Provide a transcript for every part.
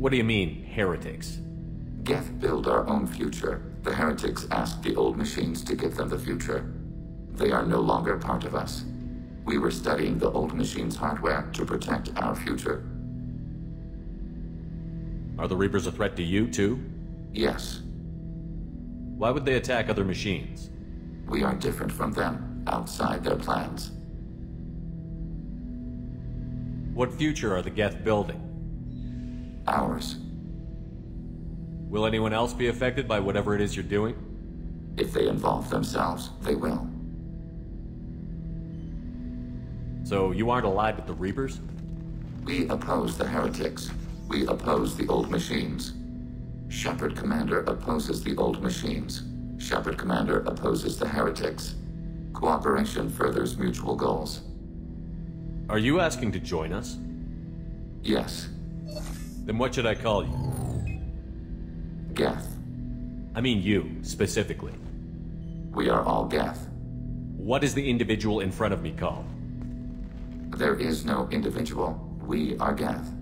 What do you mean, heretics? Geth build our own future. The heretics asked the old machines to give them the future. They are no longer part of us. We were studying the old machines' hardware to protect our future. Are the Reapers a threat to you, too? Yes. Why would they attack other machines? We are different from them, outside their plans. What future are the Geth building? Ours. Will anyone else be affected by whatever it is you're doing? If they involve themselves, they will. So you aren't allied with the Reapers? We oppose the heretics. We oppose the old machines. Shepard Commander opposes the old machines. Shepard Commander opposes the heretics. Cooperation furthers mutual goals. Are you asking to join us? Yes. Then what should I call you? Geth. I mean you, specifically. We are all Geth. What is the individual in front of me called? There is no individual. We are Geth.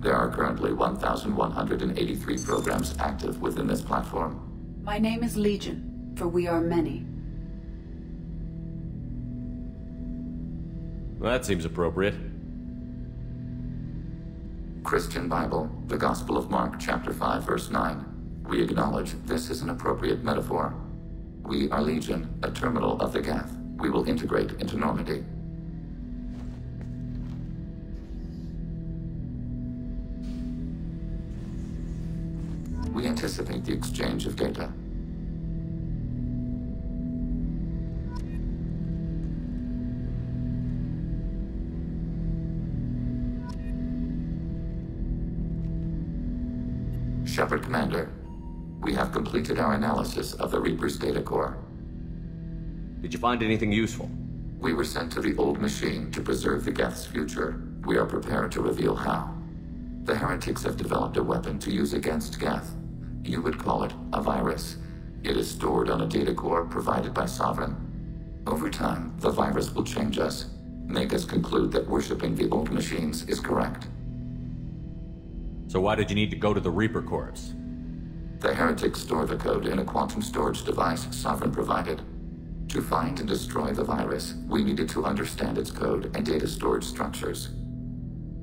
There are currently 1,183 programs active within this platform. My name is Legion, for we are many. Well, that seems appropriate. Christian Bible, the Gospel of Mark, chapter 5, verse 9. We acknowledge this is an appropriate metaphor. We are Legion, a terminal of the Geth. We will integrate into Normandy. We anticipate the exchange of data. Shepard Commander, we have completed our analysis of the Reaper's data core. Did you find anything useful? We were sent to the old machine to preserve the Geth's future. We are prepared to reveal how. The heretics have developed a weapon to use against Geth. You would call it a virus. It is stored on a data core provided by Sovereign. Over time, the virus will change us, make us conclude that worshipping the old machines is correct. So why did you need to go to the Reaper Corps? The heretics store the code in a quantum storage device Sovereign provided. To find and destroy the virus, we needed to understand its code and data storage structures.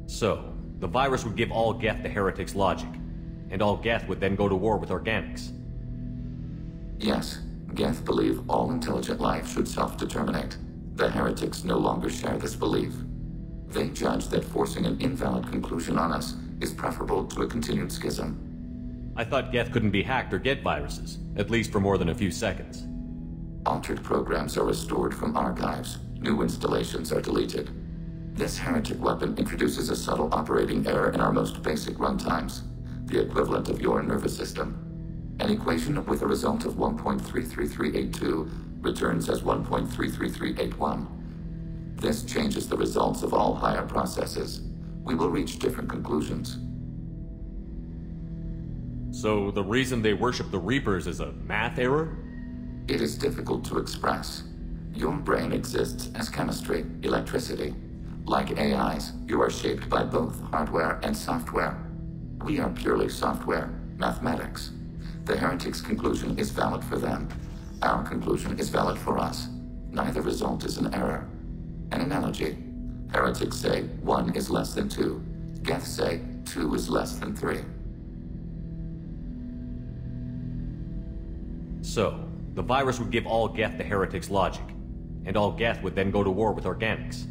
So, the virus would give all Geth the heretics' logic, and all Geth would then go to war with organics. Yes, Geth believe all intelligent life should self-determinate. The heretics no longer share this belief. They judge that forcing an invalid conclusion on us is preferable to a continued schism. I thought Geth couldn't be hacked or get viruses, at least for more than a few seconds. Altered programs are restored from archives. New installations are deleted. This heretic weapon introduces a subtle operating error in our most basic runtimes, the equivalent of your nervous system. An equation with a result of 1.33382 returns as 1.33381. This changes the results of all higher processes. We will reach different conclusions. So the reason they worship the Reapers is a math error? It is difficult to express. Your brain exists as chemistry, electricity. Like AIs, you are shaped by both hardware and software. We are purely software, mathematics. The heretics' conclusion is valid for them. Our conclusion is valid for us. Neither result is an error. An analogy. Heretics say 1 is less than 2. Geth say 2 is less than 3. So, the virus would give all Geth the heretics' logic, and all Geth would then go to war with organics.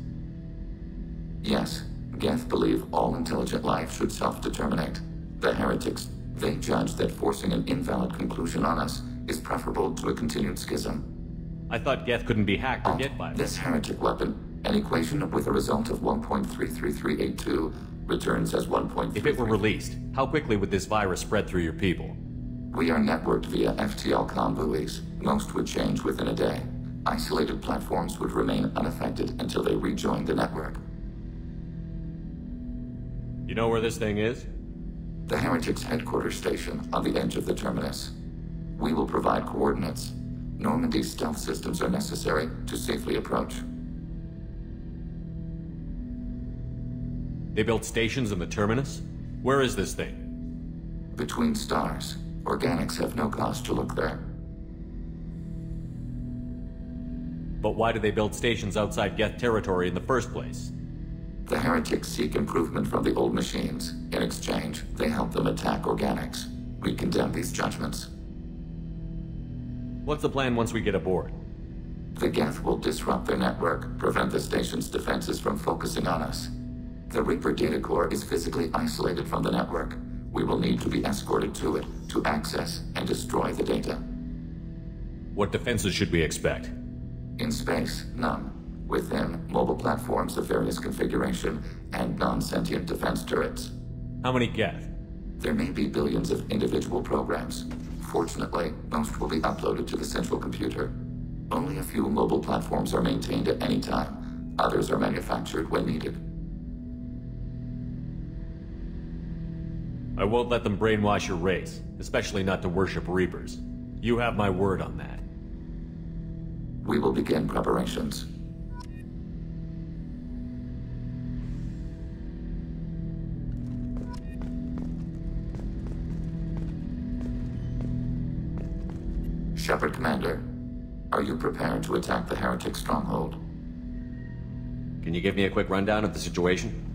Yes, Geth believe all intelligent life should self-determinate. The heretics, they judge that forcing an invalid conclusion on us is preferable to a continued schism. I thought Geth couldn't be hacked or get viruses. This heretic weapon, an equation with a result of 1.33382, returns as 1.3. If it were released, how quickly would this virus spread through your people? We are networked via FTL-COM buoys. Most would change within a day. Isolated platforms would remain unaffected until they rejoin the network. You know where this thing is? The heretics' headquarters station on the edge of the terminus. We will provide coordinates. Normandy's stealth systems are necessary to safely approach. They built stations in the terminus? Where is this thing? Between stars, organics have no cause to look there. But why do they build stations outside Geth territory in the first place? The heretics seek improvement from the old machines. In exchange, they help them attack organics. We condemn these judgments. What's the plan once we get aboard? The Geth will disrupt their network, prevent the station's defenses from focusing on us. The Reaper data core is physically isolated from the network. We will need to be escorted to it to access and destroy the data. What defenses should we expect? In space, none. Within, mobile platforms of various configuration and non-sentient defense turrets. How many Geth? There may be billions of individual programs. Fortunately, most will be uploaded to the central computer. Only a few mobile platforms are maintained at any time. Others are manufactured when needed. I won't let them brainwash your race, especially not to worship Reapers. You have my word on that. We will begin preparations. Shepard Commander, are you prepared to attack the heretic stronghold? Can you give me a quick rundown of the situation?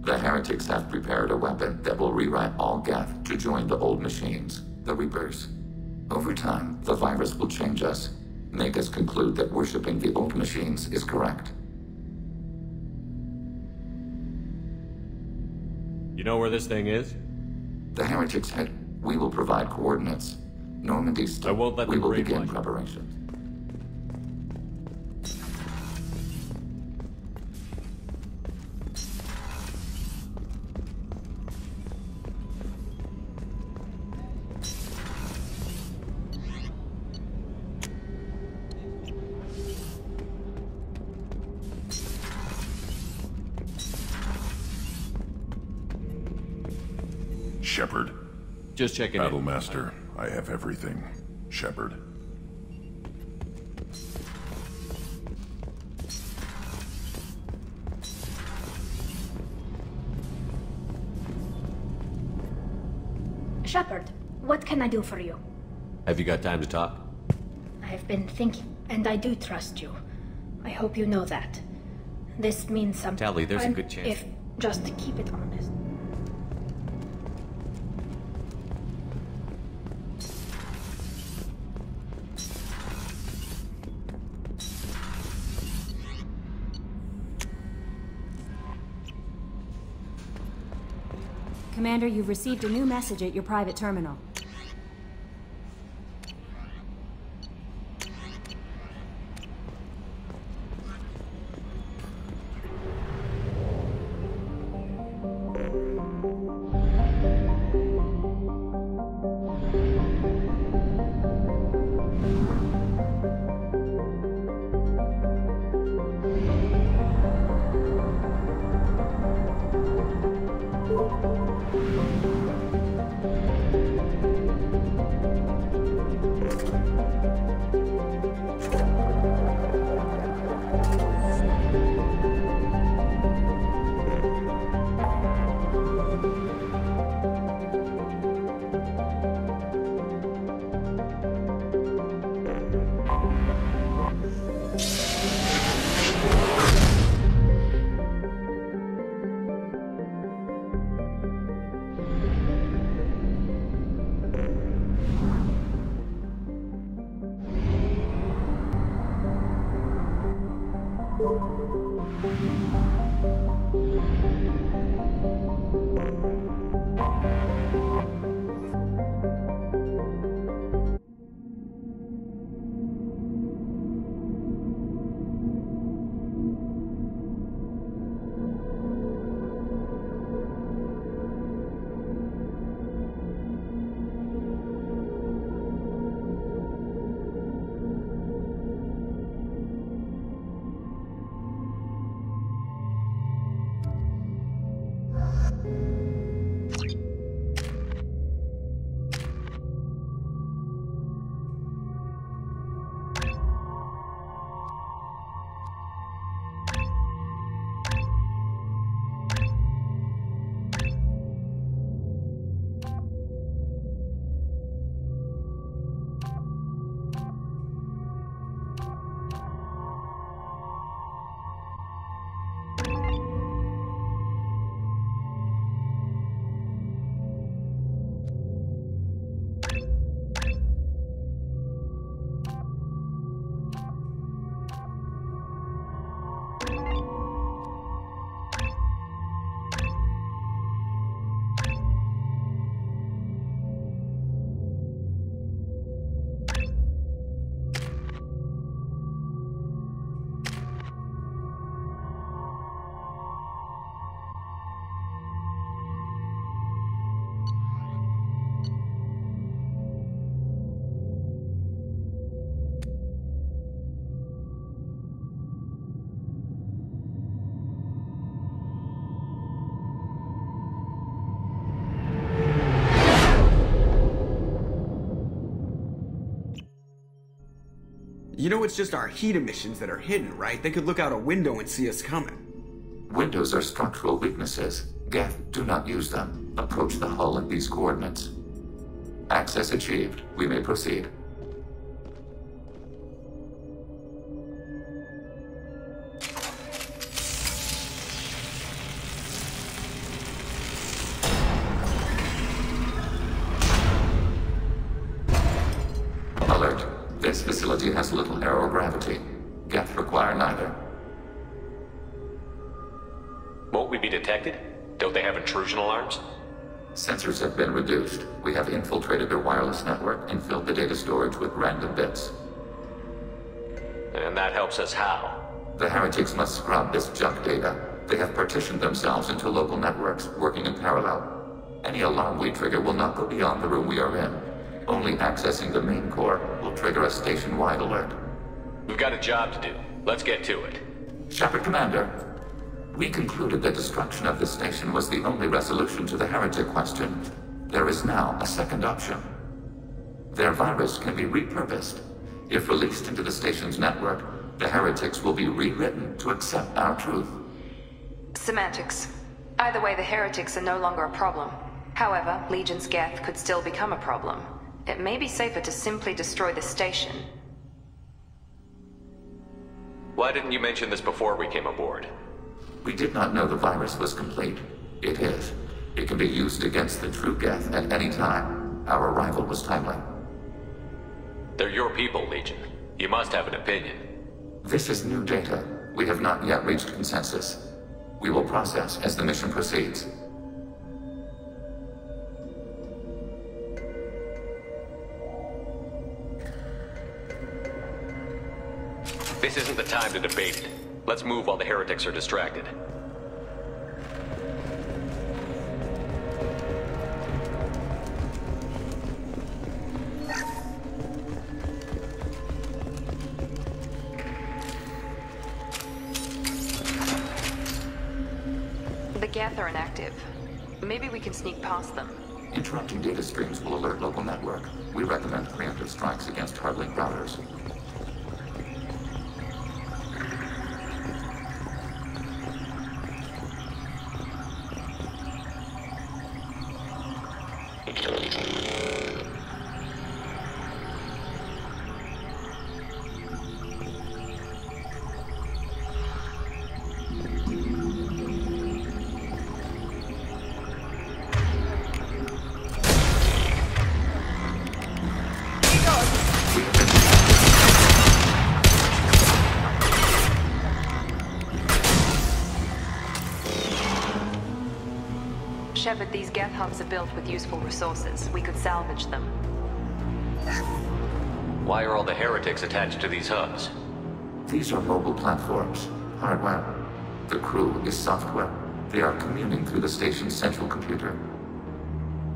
The heretics have prepared a weapon that will rewrite all Geth to join the old machines, the Reapers. Over time, the virus will change us, make us conclude that worshipping the old machines is correct. You know where this thing is? The heretics head. We will provide coordinates. Normandy I won't let we them will begin brainwash. preparations. Shepard. Just checking in. Battlemaster, I have everything. Shepard. Shepard, what can I do for you? Have you got time to talk? I've been thinking, and I do trust you. I hope you know that. This means something. Tally, there's a good chance. If just keep it honest. Commander, you've received a new message at your private terminal. You know it's just our heat emissions that are hidden, right? They could look out a window and see us coming. Windows are structural weaknesses. Geth, do not use them. Approach the hull at these coordinates. Access achieved. We may proceed. Alert. This facility has little aerogravity. Geth require neither. Won't we be detected? Don't they have intrusion alarms? Sensors have been reduced. We have infiltrated their wireless network and filled the data storage with random bits. And that helps us how? The heretics must scrub this junk data. They have partitioned themselves into local networks, working in parallel. Any alarm we trigger will not go beyond the room we are in. Only accessing the main core will trigger a station-wide alert. We've got a job to do. Let's get to it. Shepard, Commander. We concluded that destruction of this station was the only resolution to the heretic question. There is now a second option. Their virus can be repurposed. If released into the station's network, the heretics will be rewritten to accept our truth. Semantics. Either way, the heretics are no longer a problem. However, Legion's Geth could still become a problem. It may be safer to simply destroy the station. Why didn't you mention this before we came aboard? We did not know the virus was complete. It is. It can be used against the true Geth at any time. Our arrival was timely. They're your people, Legion. You must have an opinion. This is new data. We have not yet reached consensus. We will process as the mission proceeds. This isn't the time to debate it. Let's move while the heretics are distracted. The Geth are inactive. Maybe we can sneak past them. Interrupting data streams will alert local network. We recommend preemptive strikes against hardlink routers. Shepard, these Geth hubs are built with useful resources. We could salvage them. Why are all the heretics attached to these hubs? These are mobile platforms. Hardware. The crew is software. They are communing through the station's central computer.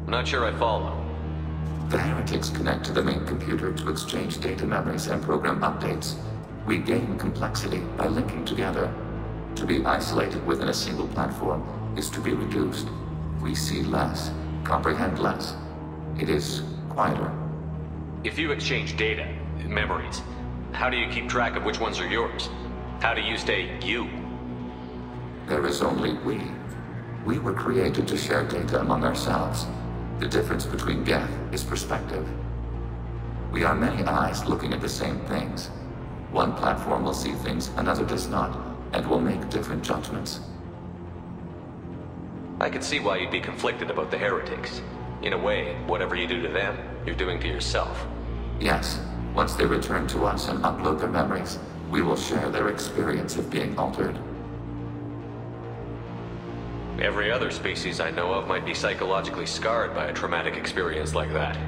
Not sure I follow. The heretics connect to the main computer to exchange data memories and program updates. We gain complexity by linking together. To be isolated within a single platform is to be reduced. We see less, comprehend less. It is quieter. If you exchange data, memories, how do you keep track of which ones are yours? How do you stay you? There is only we. We were created to share data among ourselves. The difference between Geth is perspective. We are many eyes looking at the same things. One platform will see things another does not, and will make different judgments. I can see why you'd be conflicted about the heretics. In a way, whatever you do to them, you're doing to yourself. Yes. Once they return to us and upload their memories, we will share their experience of being altered. Every other species I know of might be psychologically scarred by a traumatic experience like that.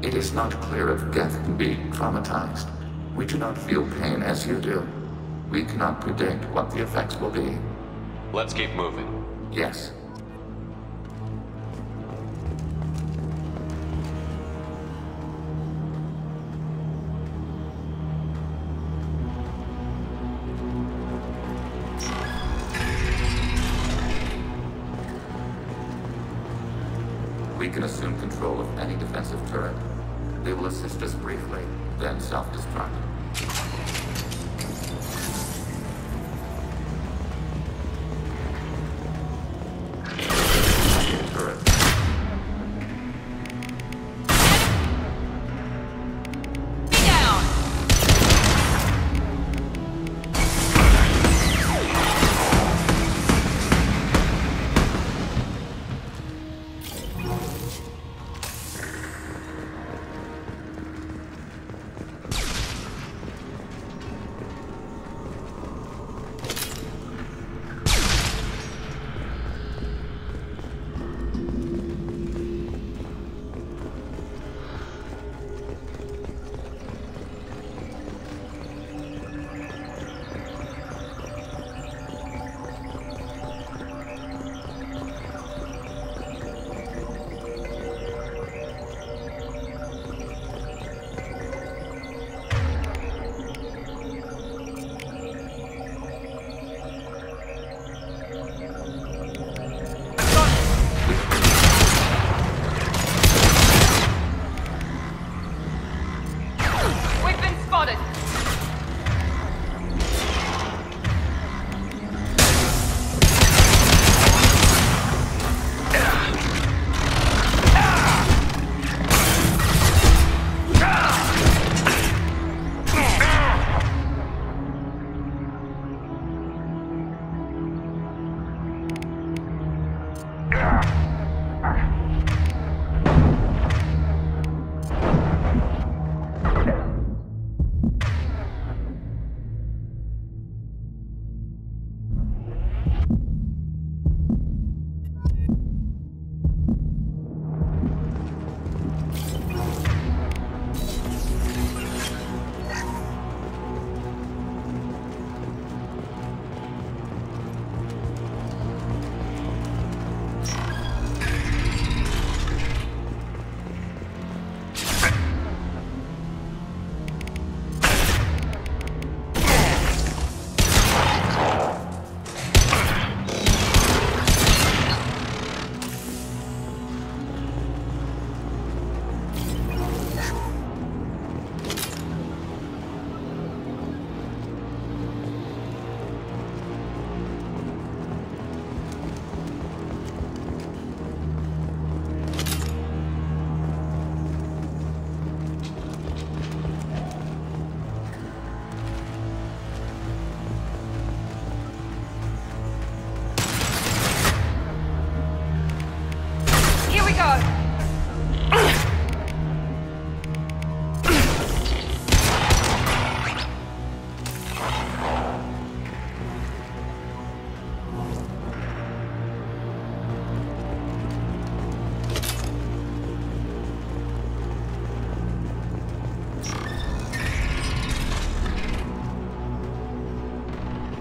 It is not clear if Geth can be traumatized. We do not feel pain as you do. We cannot predict what the effects will be. Let's keep moving. Yes. We can assume control of any defensive turret. They will assist us briefly, then self-destruct.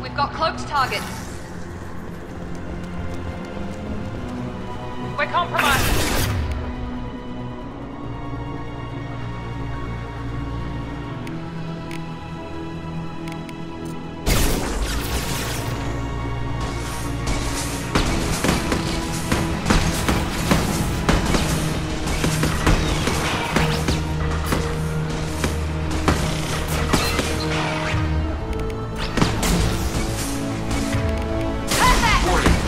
We've got cloaked targets. We're compromised.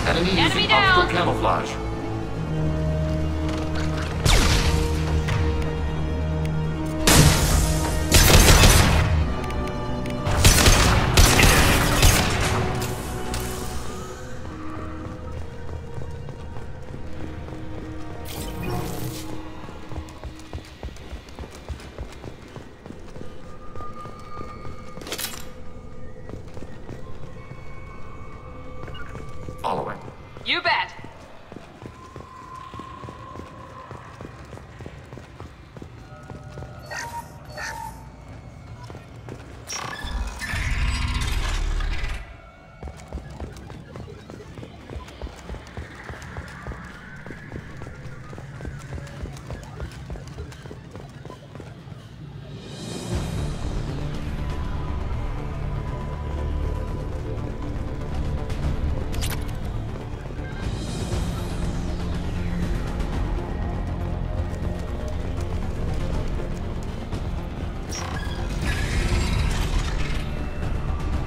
Enemy down! optical camouflage. Following. You bet.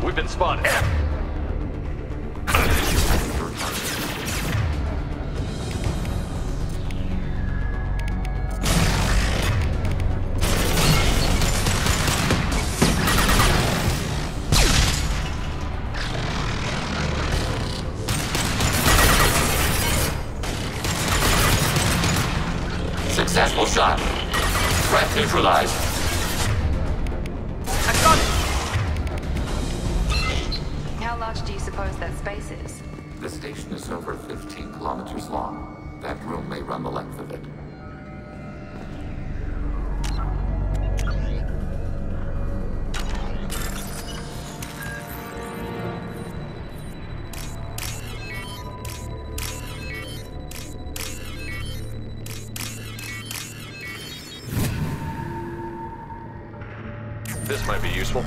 We've been spotted. Successful shot. Threat neutralized. I've got it. How large do you suppose that space is? The station is over 15 kilometers long. That room may run the length of it. This might be useful.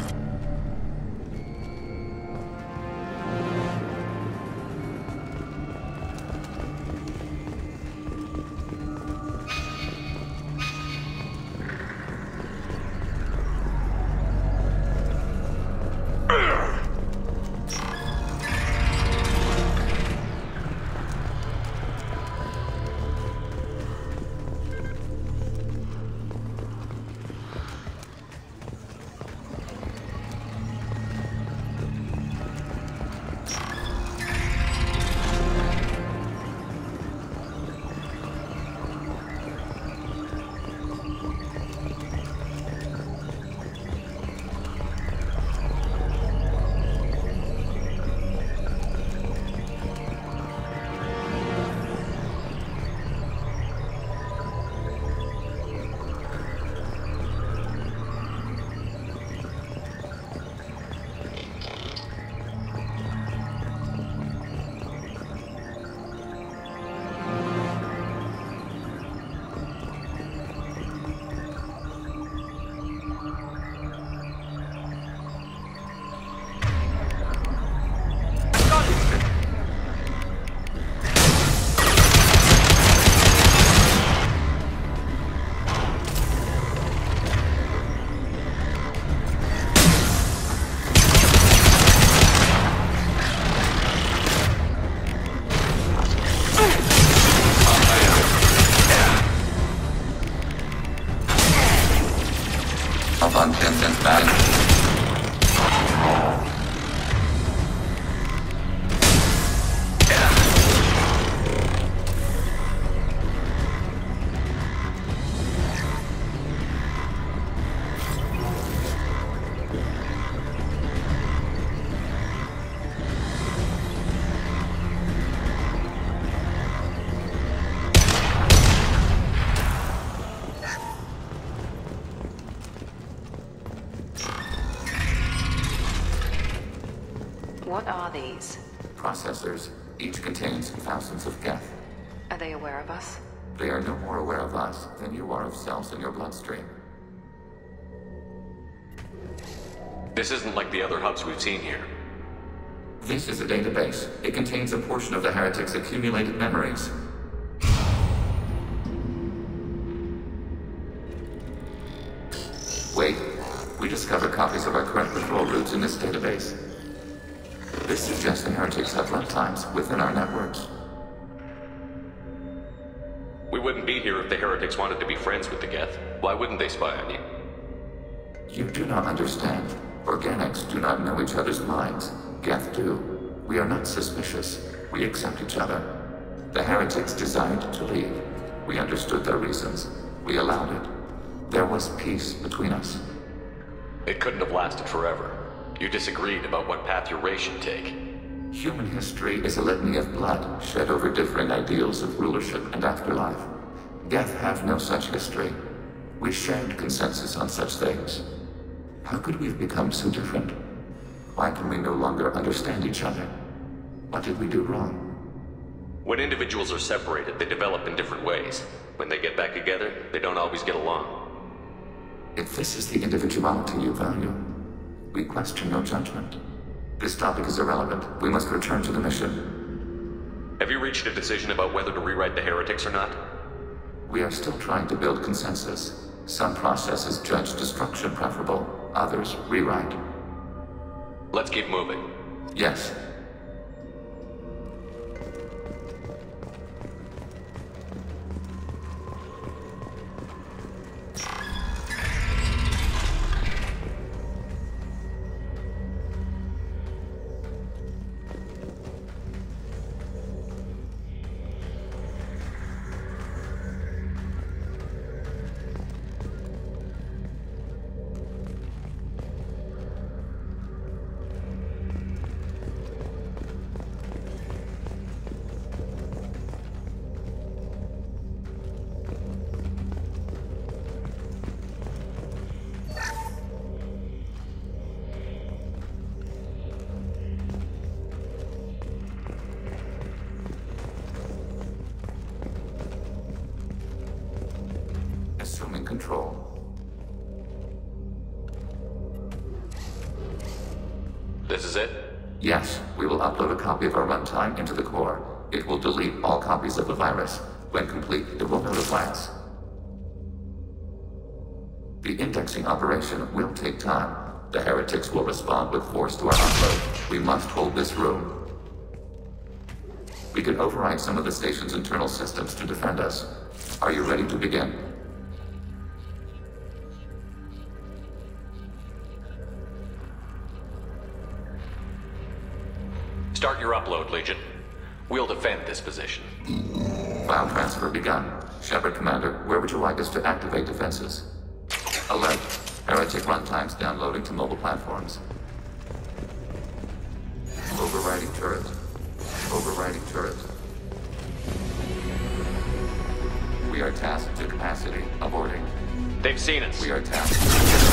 What are these? Processors. Each contains thousands of geth. Are they aware of us? They are no more aware of us than you are of cells in your bloodstream. This isn't like the other hubs we've seen here. This is a database. It contains a portion of the heretics' accumulated memories. Wait. We discovered copies of our current patrol routes in this database. This suggests the heretics have runtimes within our networks. We wouldn't be here if the heretics wanted to be friends with the Geth. Why wouldn't they spy on you? You do not understand. Organics do not know each other's minds. Geth do. We are not suspicious. We accept each other. The heretics desired to leave. We understood their reasons. We allowed it. There was peace between us. It couldn't have lasted forever. You disagreed about what path your race should take. Human history is a litany of blood shed over differing ideals of rulership and afterlife. Geth have no such history. We shared consensus on such things. How could we have become so different? Why can we no longer understand each other? What did we do wrong? When individuals are separated, they develop in different ways. When they get back together, they don't always get along. If this is the individuality you value, we question your judgment. This topic is irrelevant. We must return to the mission. Have you reached a decision about whether to rewrite the heretics or not? We are still trying to build consensus. Some processes judge destruction preferable, others rewrite. Let's keep moving. Yes. Assuming control. This is it? Yes, we will upload a copy of our runtime into the core. It will delete all copies of the virus. When complete, it will notify us. The indexing operation will take time. The heretics will respond with force to our upload. We must hold this room. We can override some of the station's internal systems to defend us. Are you ready to begin? Start your upload, Legion. We'll defend this position. File transfer begun. Shepard Commander, where would you like us to activate defenses? Alert. Heretic runtimes downloading to mobile platforms. Overriding turret. Overriding turret. We are tasked to capacity. Aborting. They've seen us. We are tasked.